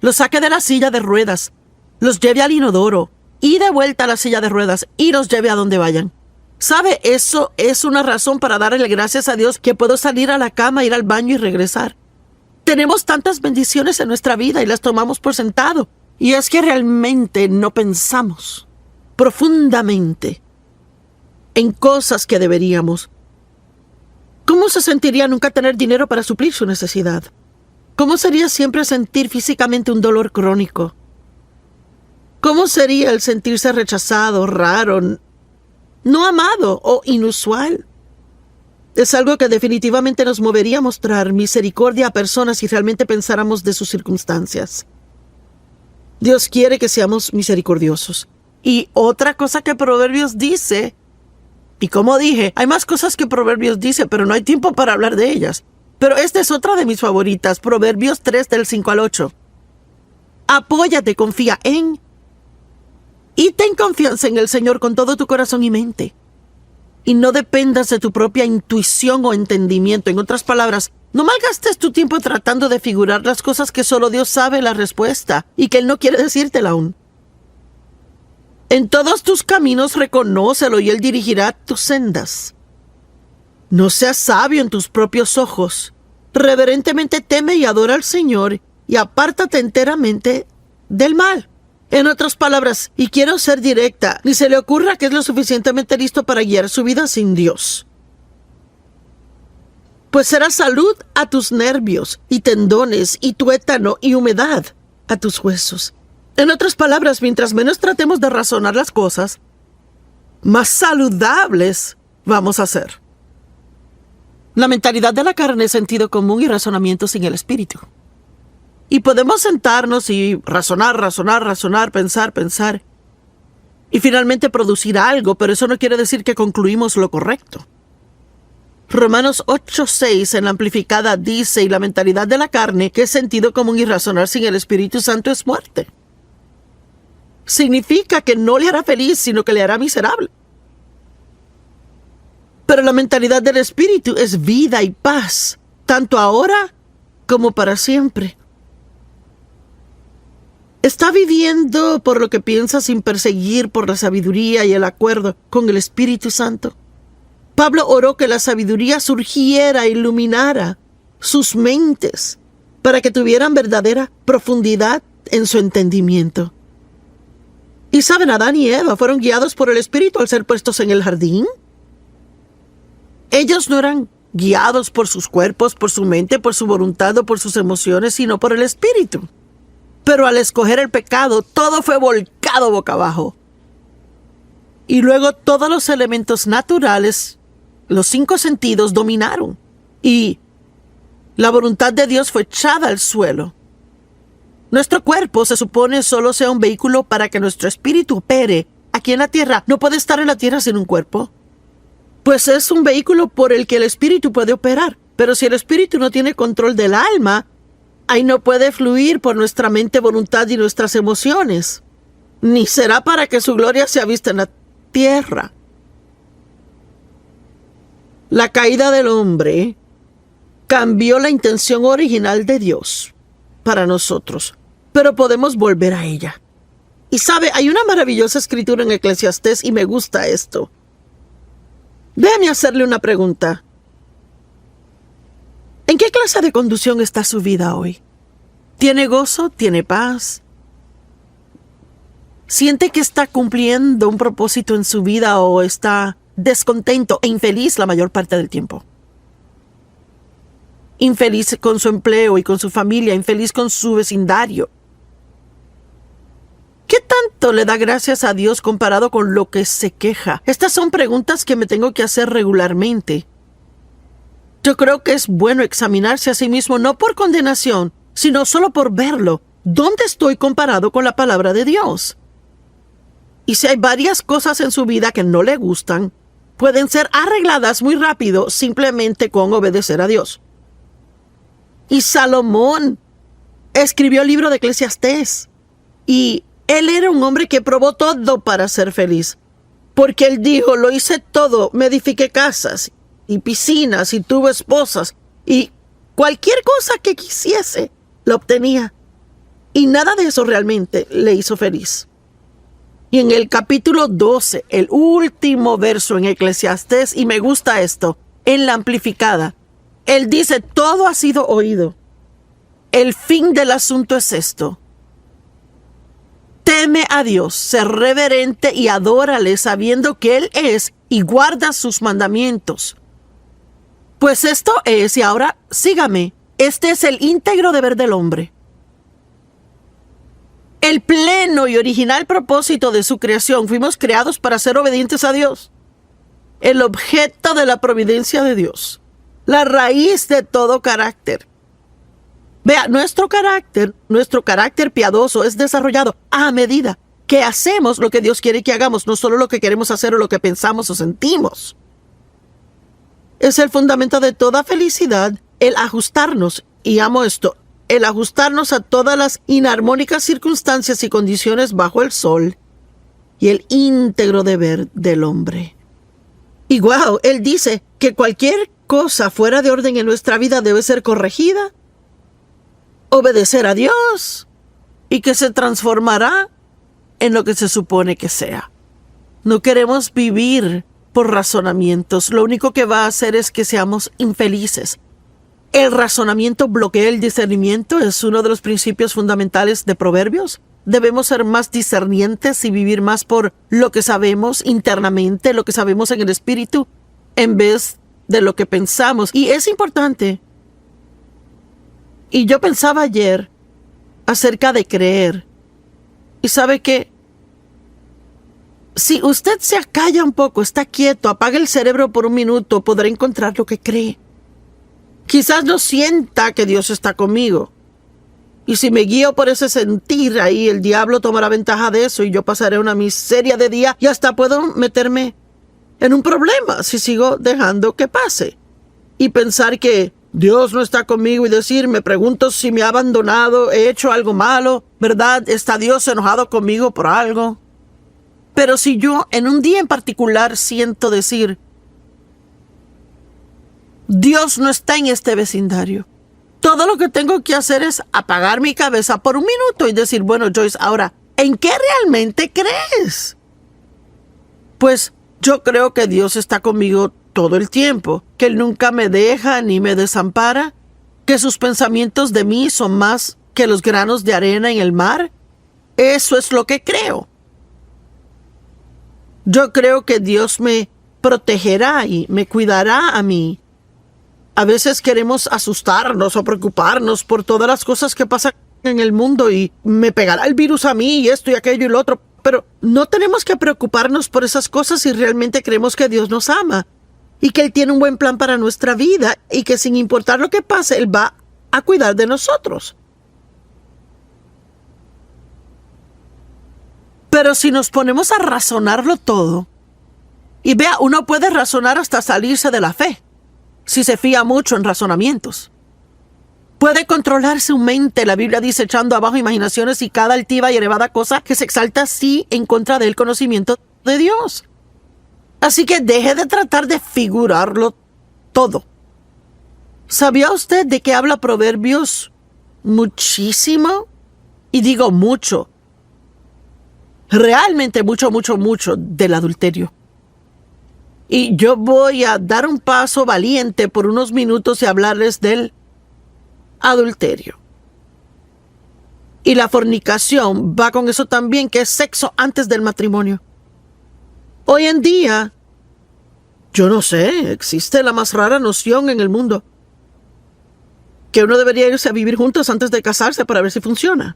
Speaker 1: los saque de la silla de ruedas, los lleve al inodoro y de vuelta a la silla de ruedas y los lleve a donde vayan. ¿Sabe? Eso es una razón para darle gracias a Dios que puedo salir a la cama, ir al baño y regresar. Tenemos tantas bendiciones en nuestra vida y las tomamos por sentado. Y es que realmente no pensamos profundamente en cosas que deberíamos. ¿Cómo se sentiría nunca tener dinero para suplir su necesidad? ¿Cómo sería siempre sentir físicamente un dolor crónico? ¿Cómo sería el sentirse rechazado, raro, no amado o inusual? Es algo que definitivamente nos movería a mostrar misericordia a personas si realmente pensáramos de sus circunstancias. Dios quiere que seamos misericordiosos. Y otra cosa que Proverbios dice, y como dije, hay más cosas que Proverbios dice, pero no hay tiempo para hablar de ellas. Pero esta es otra de mis favoritas, Proverbios 3 del 5 al 8. Apóyate, confía en y ten confianza en el Señor con todo tu corazón y mente. Y no dependas de tu propia intuición o entendimiento. En otras palabras, no malgastes tu tiempo tratando de figurar las cosas que solo Dios sabe la respuesta y que Él no quiere decírtela aún. En todos tus caminos reconócelo y Él dirigirá tus sendas. No seas sabio en tus propios ojos. Reverentemente teme y adora al Señor y apártate enteramente del mal. En otras palabras, y quiero ser directa, ni se le ocurra que es lo suficientemente listo para guiar su vida sin Dios. Pues será salud a tus nervios y tendones y tuétano y humedad a tus huesos. En otras palabras, mientras menos tratemos de razonar las cosas, más saludables vamos a ser. La mentalidad de la carne es sentido común y razonamiento sin el espíritu. Y podemos sentarnos y razonar, pensar, y finalmente producir algo, pero eso no quiere decir que concluimos lo correcto. Romanos 8:6 en la amplificada dice, y la mentalidad de la carne, que es sentido común y razonar sin el Espíritu Santo, es muerte. Significa que no le hará feliz, sino que le hará miserable. Pero la mentalidad del Espíritu es vida y paz, tanto ahora como para siempre. ¿Está viviendo por lo que piensa sin perseguir por la sabiduría y el acuerdo con el Espíritu Santo? Pablo oró que la sabiduría surgiera e iluminara sus mentes para que tuvieran verdadera profundidad en su entendimiento. Y saben, Adán y Eva fueron guiados por el Espíritu al ser puestos en el jardín. Ellos no eran guiados por sus cuerpos, por su mente, por su voluntad o por sus emociones, sino por el Espíritu. Pero al escoger el pecado, todo fue volcado boca abajo. Y luego todos los elementos naturales, los 5 sentidos, dominaron. Y la voluntad de Dios fue echada al suelo. Nuestro cuerpo se supone solo sea un vehículo para que nuestro espíritu opere aquí en la tierra. No puede estar en la tierra sin un cuerpo. Pues es un vehículo por el que el espíritu puede operar. Pero si el espíritu no tiene control del alma, ahí no puede fluir por nuestra mente, voluntad y nuestras emociones. Ni será para que su gloria sea vista en la tierra. La caída del hombre cambió la intención original de Dios para nosotros, pero podemos volver a ella. Y sabe, hay una maravillosa escritura en Eclesiastés y me gusta esto. Déjame hacerle una pregunta. ¿En qué clase de conducción está su vida hoy? ¿Tiene gozo? ¿Tiene paz? siente que está cumpliendo un propósito en su vida o está descontento e infeliz la mayor parte del tiempo. Infeliz con su empleo y con su familia, infeliz con su vecindario. ¿Qué tanto le da gracias a Dios comparado con lo que se queja? Estas son preguntas que me tengo que hacer regularmente. Yo creo que es bueno examinarse a sí mismo no por condenación, sino solo por verlo. ¿Dónde estoy comparado con la palabra de Dios? Y si hay varias cosas en su vida que no le gustan, pueden ser arregladas muy rápido simplemente con obedecer a Dios. Y Salomón escribió el libro de Eclesiastés. Y él era un hombre que probó todo para ser feliz. Porque él dijo, lo hice todo, me edifiqué casas y piscinas y tuve esposas. Y cualquier cosa que quisiese, lo obtenía. Y nada de eso realmente le hizo feliz. Y en el capítulo 12, el último verso en Eclesiastés, y me gusta esto, en la amplificada, él dice, todo ha sido oído. El fin del asunto es esto. Teme a Dios, sé reverente y adórale sabiendo que Él es y guarda sus mandamientos. Pues esto es, y ahora sígame, este es el íntegro deber del hombre. El pleno y original propósito de su creación, fuimos creados para ser obedientes a Dios. El objeto de la providencia de Dios. La raíz de todo carácter. Vea, nuestro carácter piadoso es desarrollado a medida que hacemos lo que Dios quiere que hagamos, no solo lo que queremos hacer o lo que pensamos o sentimos. Es el fundamento de toda felicidad, el ajustarnos, y amo esto, el ajustarnos a todas las inarmónicas circunstancias y condiciones bajo el sol y el íntegro deber del hombre. Y wow, él dice que cualquier cosa fuera de orden en nuestra vida debe ser corregida, obedecer a Dios y que se transformará en lo que se supone que sea. No queremos vivir por razonamientos. Lo único que va a hacer es que seamos infelices. El razonamiento bloquea el discernimiento, es uno de los principios fundamentales de Proverbios. Debemos ser más discernientes y vivir más por lo que sabemos internamente, lo que sabemos en el espíritu, en vez de lo que pensamos. Y es importante. Y yo pensaba ayer acerca de creer. Y sabe que si usted se acalla un poco, está quieto, apaga el cerebro por un minuto, podrá encontrar lo que cree. Quizás no sienta que Dios está conmigo. Y si me guío por ese sentir, ahí el diablo tomará ventaja de eso y yo pasaré una miseria de día y hasta puedo meterme en un problema si sigo dejando que pase. Y pensar que Dios no está conmigo y decir, me pregunto si me ha abandonado, he hecho algo malo, ¿verdad? ¿Está Dios enojado conmigo por algo? Pero si yo en un día en particular siento decir, Dios no está en este vecindario. Todo lo que tengo que hacer es apagar mi cabeza por un minuto y decir, bueno, Joyce, ahora, ¿en qué realmente crees? Pues yo creo que Dios está conmigo todo el tiempo, que Él nunca me deja ni me desampara, que sus pensamientos de mí son más que los granos de arena en el mar. Eso es lo que creo. Yo creo que Dios me protegerá y me cuidará a mí. A veces queremos asustarnos o preocuparnos por todas las cosas que pasan en el mundo y me pegará el virus a mí y esto y aquello y lo otro. Pero no tenemos que preocuparnos por esas cosas si realmente creemos que Dios nos ama y que Él tiene un buen plan para nuestra vida y que sin importar lo que pase, Él va a cuidar de nosotros. Pero si nos ponemos a razonarlo todo, y vea, uno puede razonar hasta salirse de la fe, si se fía mucho en razonamientos. Puede controlar su mente, la Biblia dice, echando abajo imaginaciones y cada altiva y elevada cosa que se exalta así en contra del conocimiento de Dios. Así que deje de tratar de figurarlo todo. ¿Sabía usted de qué habla Proverbios muchísimo? Y digo mucho. Realmente mucho del adulterio. Y yo voy a dar un paso valiente por unos minutos y hablarles del adulterio. Y la fornicación va con eso también, que es sexo antes del matrimonio. Hoy en día, yo no sé, existe la más rara noción en el mundo, que uno debería irse a vivir juntos antes de casarse para ver si funciona.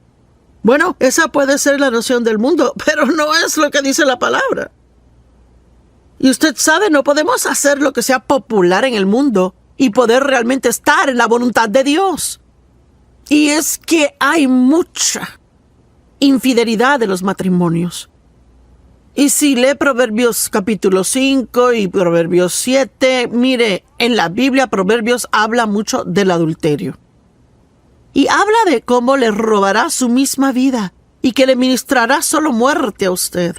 Speaker 1: Bueno, esa puede ser la noción del mundo, pero no es lo que dice la palabra. Y usted sabe, no podemos hacer lo que sea popular en el mundo y poder realmente estar en la voluntad de Dios. Y es que hay mucha infidelidad de los matrimonios. Y si lee Proverbios capítulo 5 y Proverbios 7, mire, en la Biblia Proverbios habla mucho del adulterio. Y habla de cómo le robará su misma vida y que le ministrará solo muerte a usted.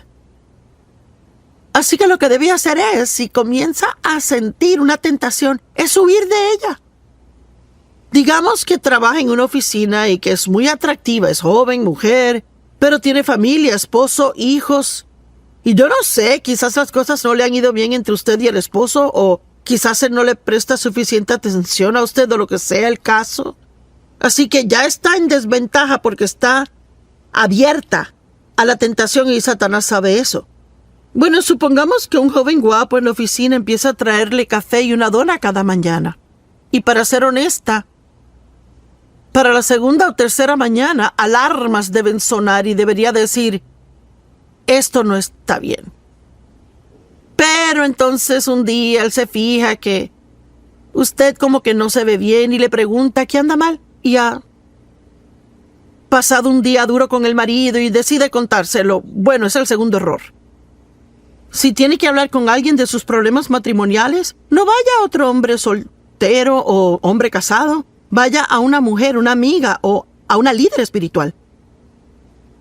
Speaker 1: Así que lo que debe hacer es, si comienza a sentir una tentación, es huir de ella. Digamos que trabaja en una oficina y que es muy atractiva, es joven, mujer, pero tiene familia, esposo, hijos. Y yo no sé, quizás las cosas no le han ido bien entre usted y el esposo, o quizás él no le presta suficiente atención a usted o lo que sea el caso. Así que ya está en desventaja porque está abierta a la tentación y Satanás sabe eso. Bueno, supongamos que un joven guapo en la oficina empieza a traerle café y una dona cada mañana. Y para ser honesta, para la segunda o tercera mañana, alarmas deben sonar y debería decir, esto no está bien. Pero entonces un día él se fija que usted como que no se ve bien y le pregunta qué anda mal. Y ha pasado un día duro con el marido y decide contárselo. Bueno, es el segundo error. Si tiene que hablar con alguien de sus problemas matrimoniales, no vaya a otro hombre soltero o hombre casado. Vaya a una mujer, una amiga o a una líder espiritual.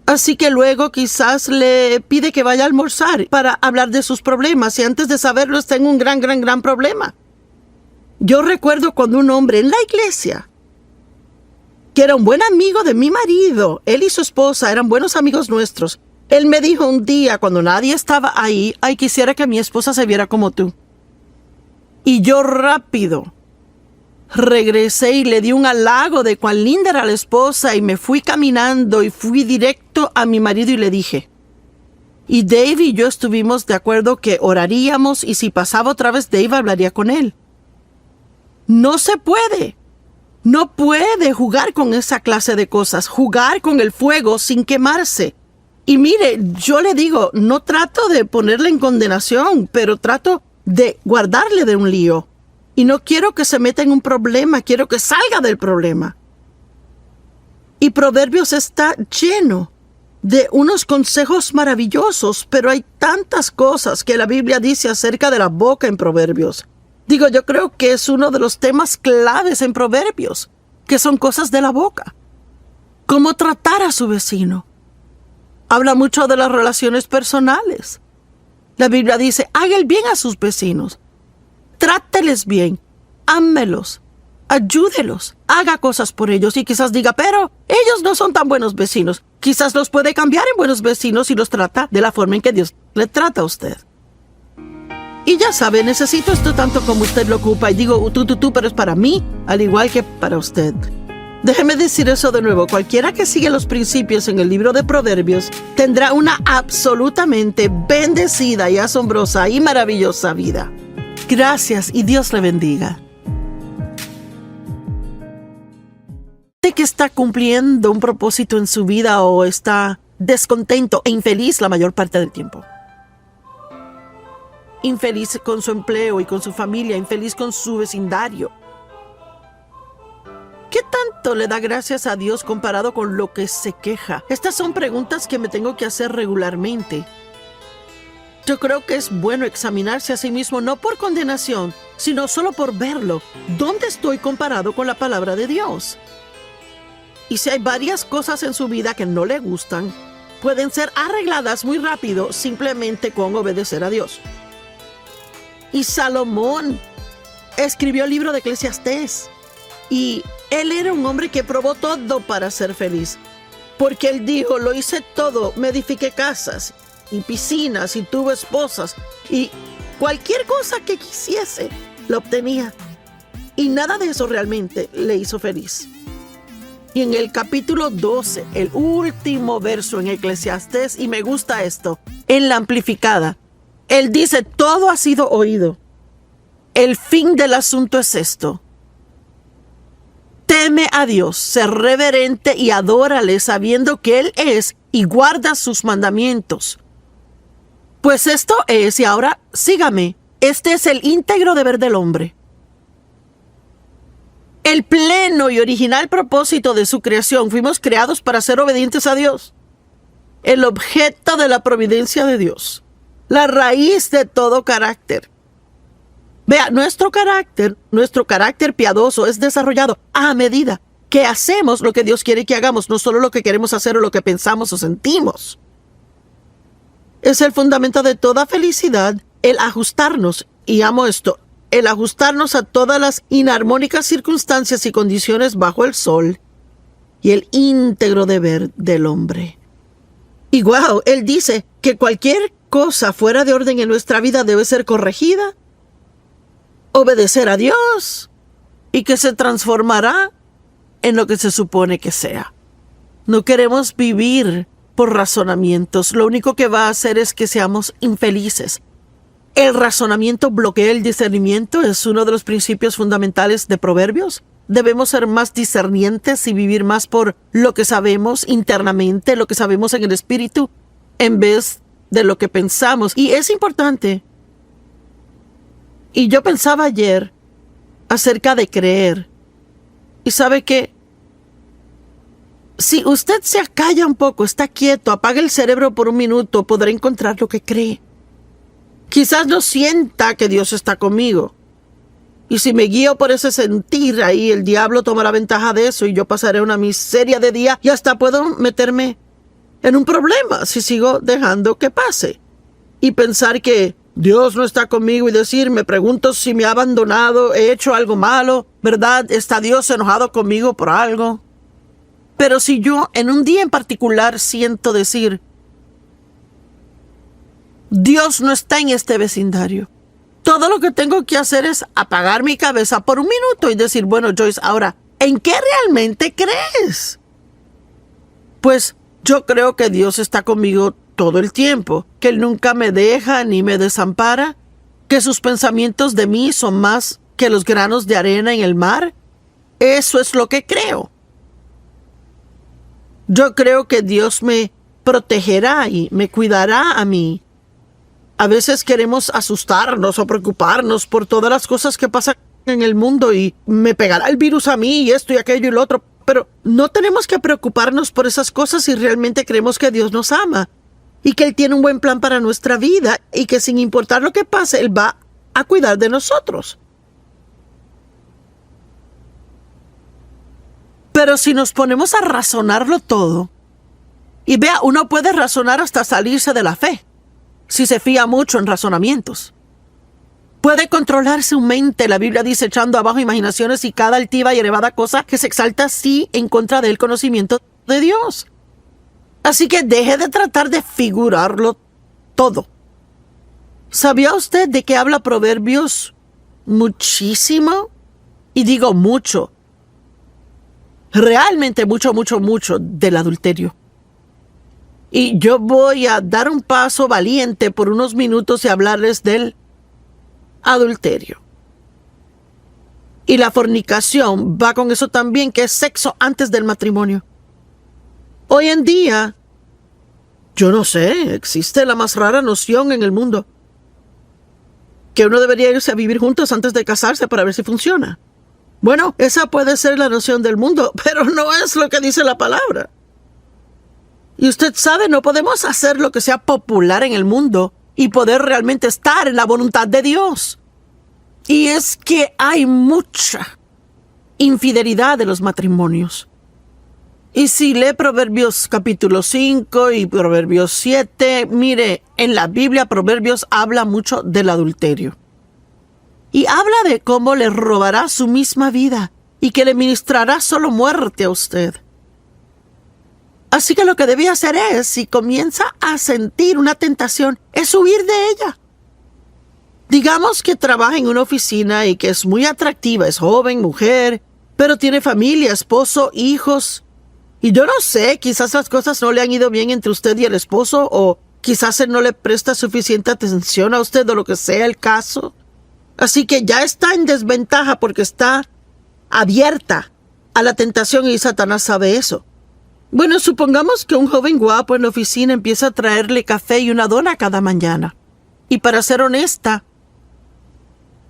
Speaker 1: Así que luego quizás le pide que vaya a almorzar para hablar de sus problemas y antes de saberlo está en un gran problema. Yo recuerdo cuando un hombre en la iglesia, que era un buen amigo de mi marido, él y su esposa eran buenos amigos nuestros, él me dijo un día cuando nadie estaba ahí, ay, quisiera que mi esposa se viera como tú. Y yo rápido regresé y le di un halago de cuán linda era la esposa y me fui caminando y fui directo a mi marido y le dije, y Dave y yo estuvimos de acuerdo que oraríamos y si pasaba otra vez Dave hablaría con él. No se puede. No puede jugar con esa clase de cosas, jugar con el fuego sin quemarse. Y mire, yo le digo, no trato de ponerle en condenación, pero trato de guardarle de un lío. Y no quiero que se meta en un problema, quiero que salga del problema. Y Proverbios está lleno de unos consejos maravillosos, pero hay tantas cosas que la Biblia dice acerca de la boca en Proverbios. Digo, yo creo que es uno de los temas claves en Proverbios, que son cosas de la boca. Cómo tratar a su vecino. Habla mucho de las relaciones personales. La Biblia dice, haga el bien a sus vecinos. Tráteles bien, ámelos, ayúdelos, haga cosas por ellos y quizás diga, pero ellos no son tan buenos vecinos. Quizás los puede cambiar en buenos vecinos y los trata de la forma en que Dios le trata a usted. Y ya sabe, necesito esto tanto como usted lo ocupa. Y digo, tú, pero es para mí, al igual que para usted. Déjeme decir eso de nuevo. Cualquiera que sigue los principios en el libro de Proverbios tendrá una absolutamente bendecida y asombrosa y maravillosa vida. Gracias y Dios le bendiga. ¿De que está cumpliendo un propósito en su vida o está descontento e infeliz la mayor parte del tiempo? Infeliz con su empleo y con su familia, infeliz con su vecindario. ¿Qué tanto le da gracias a Dios comparado con lo que se queja? Estas son preguntas que me tengo que hacer regularmente. Yo creo que es bueno examinarse a sí mismo, no por condenación, sino solo por verlo. ¿Dónde estoy comparado con la palabra de Dios? Y si hay varias cosas en su vida que no le gustan, pueden ser arregladas muy rápido simplemente con obedecer a Dios. Y Salomón escribió el libro de Eclesiastés. Y él era un hombre que probó todo para ser feliz. Porque él dijo, lo hice todo, me edifiqué casas y piscinas y tuve esposas. Y cualquier cosa que quisiese, lo obtenía. Y nada de eso realmente le hizo feliz. Y en el capítulo 12, el último verso en Eclesiastés, y me gusta esto, en la amplificada, él dice, todo ha sido oído. El fin del asunto es esto. Teme a Dios, sé reverente y adórale sabiendo que Él es y guarda sus mandamientos. Pues esto es, y ahora sígame, este es el íntegro deber del hombre. El pleno y original propósito de su creación, fuimos creados para ser obedientes a Dios. El objeto de la providencia de Dios. La raíz de todo carácter. Vea, nuestro carácter piadoso es desarrollado a medida que hacemos lo que Dios quiere que hagamos, no solo lo que queremos hacer o lo que pensamos o sentimos. Es el fundamento de toda felicidad, el ajustarnos, y amo esto, el ajustarnos a todas las inarmónicas circunstancias y condiciones bajo el sol, y el íntegro deber del hombre. Y wow, él dice que cualquier cosa fuera de orden en nuestra vida debe ser corregida, obedecer a Dios, y que se transformará en lo que se supone que sea. No queremos vivir por razonamientos. Lo único que va a hacer es que seamos infelices. El razonamiento bloquea el discernimiento. Es uno de los principios fundamentales de Proverbios. Debemos ser más discernientes y vivir más por lo que sabemos internamente, lo que sabemos en el espíritu, en vez de lo que pensamos. Y es importante. Y yo pensaba ayer acerca de creer. Y sabe que si usted se acalla un poco, está quieto, apaga el cerebro por un minuto, podrá encontrar lo que cree. Quizás no sienta que Dios está conmigo. Y si me guío por ese sentir, ahí el diablo tomará ventaja de eso y yo pasaré una miseria de día y hasta puedo meterme en un problema si sigo dejando que pase. Y pensar que Dios no está conmigo y decir, me pregunto si me ha abandonado, he hecho algo malo, ¿verdad? ¿Está Dios enojado conmigo por algo? Pero si yo en un día en particular siento decir, Dios no está en este vecindario, todo lo que tengo que hacer es apagar mi cabeza por un minuto y decir, bueno, Joyce, ahora, ¿en qué realmente crees? Pues yo creo que Dios está conmigo todo el tiempo, que Él nunca me deja ni me desampara, que sus pensamientos de mí son más que los granos de arena en el mar. Eso es lo que creo. Yo creo que Dios me protegerá y me cuidará a mí. A veces queremos asustarnos o preocuparnos por todas las cosas que pasan en el mundo y me pegará el virus a mí y esto y aquello y lo otro. Pero no tenemos que preocuparnos por esas cosas si realmente creemos que Dios nos ama y que Él tiene un buen plan para nuestra vida y que sin importar lo que pase, Él va a cuidar de nosotros. Pero si nos ponemos a razonarlo todo, y vea, uno puede razonar hasta salirse de la fe, si se fía mucho en razonamientos. Puede controlar su mente, la Biblia dice, echando abajo imaginaciones y cada altiva y elevada cosa que se exalta así en contra del conocimiento de Dios. Así que deje de tratar de figurarlo todo. ¿Sabía usted de qué habla Proverbios muchísimo? Y digo mucho. Realmente mucho del adulterio. Y yo voy a dar un paso valiente por unos minutos y hablarles del adulterio. Y la fornicación va con eso también, que es sexo antes del matrimonio. Hoy en día, yo no sé, existe la más rara noción en el mundo. Que uno debería irse a vivir juntos antes de casarse para ver si funciona. Bueno, esa puede ser la noción del mundo, pero no es lo que dice la palabra. Y usted sabe, no podemos hacer lo que sea popular en el mundo y poder realmente estar en la voluntad de Dios. Y es que hay mucha infidelidad de los matrimonios. Y si lee Proverbios capítulo 5 y Proverbios 7, mire, en la Biblia Proverbios habla mucho del adulterio. Y habla de cómo le robará su misma vida y que le ministrará solo muerte a usted. Así que lo que debe hacer es, si comienza a sentir una tentación, es huir de ella. Digamos que trabaja en una oficina y que es muy atractiva, es joven, mujer, pero tiene familia, esposo, hijos. Y yo no sé, quizás las cosas no le han ido bien entre usted y el esposo, o quizás él no le presta suficiente atención a usted, o lo que sea el caso. Así que ya está en desventaja porque está abierta a la tentación y Satanás sabe eso. Bueno, supongamos que un joven guapo en la oficina empieza a traerle café y una dona cada mañana. Y para ser honesta,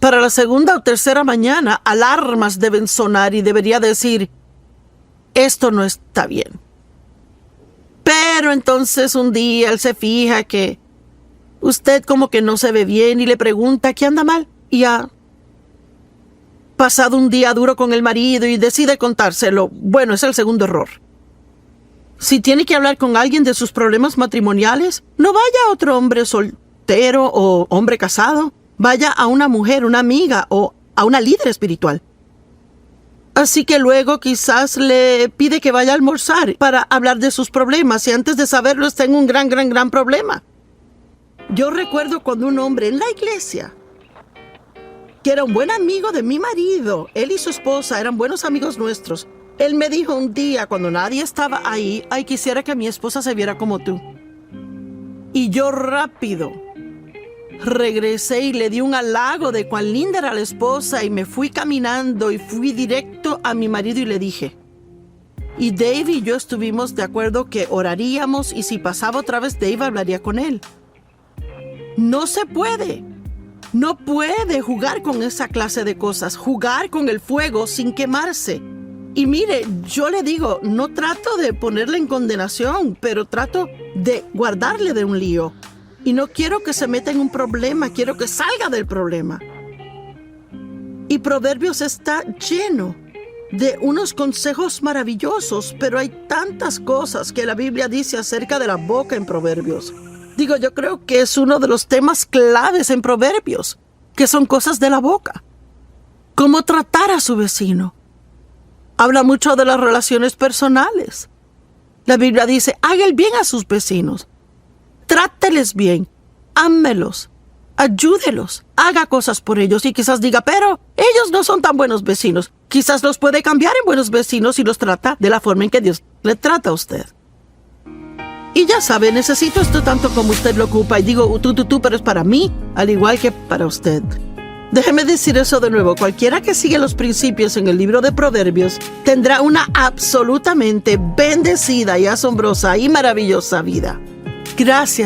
Speaker 1: para la segunda o tercera mañana, alarmas deben sonar y debería decir, esto no está bien. Pero entonces un día él se fija que usted como que no se ve bien y le pregunta qué anda mal. Y ha pasado un día duro con el marido y decide contárselo. Bueno, es el segundo error. Si tiene que hablar con alguien de sus problemas matrimoniales, no vaya a otro hombre soltero o hombre casado. Vaya a una mujer, una amiga o a una líder espiritual. Así que luego quizás le pide que vaya a almorzar para hablar de sus problemas y antes de saberlo está en un gran problema. Yo recuerdo cuando un hombre en la iglesia, que era un buen amigo de mi marido, él y su esposa eran buenos amigos nuestros, él me dijo un día cuando nadie estaba ahí, ay, quisiera que mi esposa se viera como tú. Y yo rápido regresé y le di un halago de cuán linda era la esposa y me fui caminando y fui directo a mi marido y le dije. Y Dave y yo estuvimos de acuerdo que oraríamos y si pasaba otra vez Dave hablaría con él. No se puede. No puede jugar con esa clase de cosas, jugar con el fuego sin quemarse. Y mire, yo le digo, no trato de ponerle en condenación, pero trato de guardarle de un lío. Y no quiero que se meta en un problema, quiero que salga del problema. Y Proverbios está lleno de unos consejos maravillosos, pero hay tantas cosas que la Biblia dice acerca de la boca en Proverbios. Digo, yo creo que es uno de los temas claves en Proverbios, que son cosas de la boca. Cómo tratar a su vecino. Habla mucho de las relaciones personales. La Biblia dice, haga el bien a sus vecinos. Tráteles bien, ámelos, ayúdelos, haga cosas por ellos y quizás diga, pero ellos no son tan buenos vecinos. Quizás los puede cambiar en buenos vecinos y los trata de la forma en que Dios le trata a usted. Y ya sabe, necesito esto tanto como usted lo ocupa. Y digo, tú, pero es para mí, al igual que para usted. Déjeme decir eso de nuevo. Cualquiera que sigue los principios en el libro de Proverbios tendrá una absolutamente bendecida y asombrosa y maravillosa vida. Gracias.